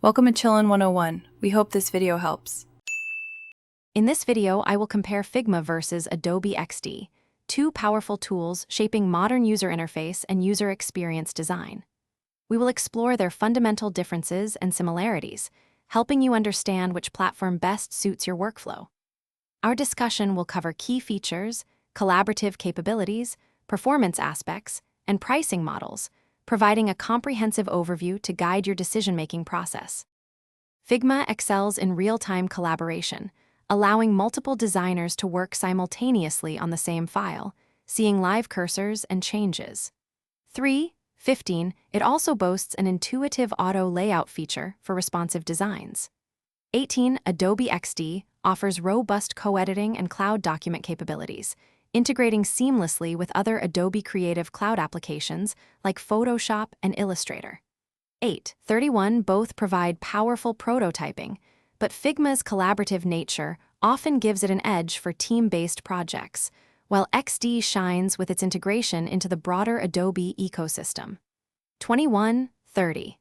Welcome to Chillin' 101. We hope this video helps. In this video, I will compare Figma versus Adobe XD, two powerful tools shaping modern user interface and user experience design. We will explore their fundamental differences and similarities, helping you understand which platform best suits your workflow. Our discussion will cover key features, collaborative capabilities, performance aspects, and pricing models, providing a comprehensive overview to guide your decision-making process. Figma excels in real-time collaboration, allowing multiple designers to work simultaneously on the same file, seeing live cursors and changes. 15. It also boasts an intuitive auto layout feature for responsive designs. 18. Adobe XD offers robust co-editing and cloud document capabilities, integrating seamlessly with other Adobe Creative Cloud applications like Photoshop and Illustrator. 31. Both provide powerful prototyping, but Figma's collaborative nature often gives it an edge for team-based projects, while XD shines with its integration into the broader Adobe ecosystem. 30.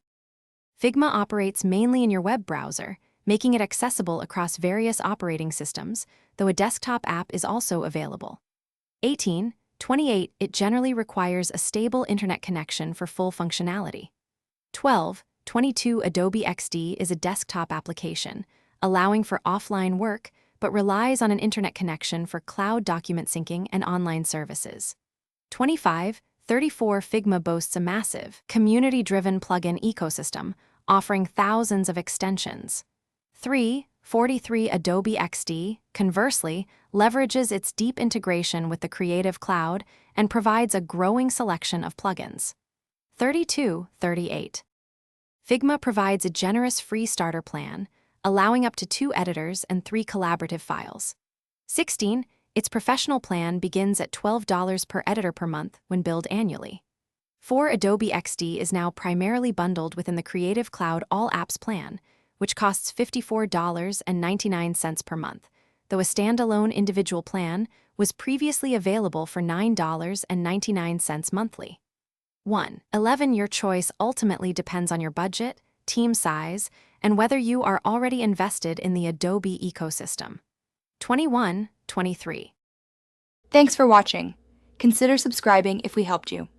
Figma operates mainly in your web browser, making it accessible across various operating systems, though a desktop app is also available. 28. It generally requires a stable internet connection for full functionality. 22. Adobe XD is a desktop application, allowing for offline work, but relies on an internet connection for cloud document syncing and online services. 34. Figma boasts a massive, community-driven plugin ecosystem, offering thousands of extensions. 43. Adobe XD, conversely, leverages its deep integration with the Creative Cloud and provides a growing selection of plugins. 38. Figma provides a generous free starter plan, allowing up to 2 editors and 3 collaborative files. 16. Its professional plan begins at $12 per editor per month when billed annually. Adobe XD is now primarily bundled within the Creative Cloud All Apps plan, which costs $54.99 per month, though a standalone individual plan was previously available for $9.99 monthly. 11. Your choice ultimately depends on your budget, team size, and whether you are already invested in the Adobe ecosystem. 23. Thanks for watching. Consider subscribing if we helped you.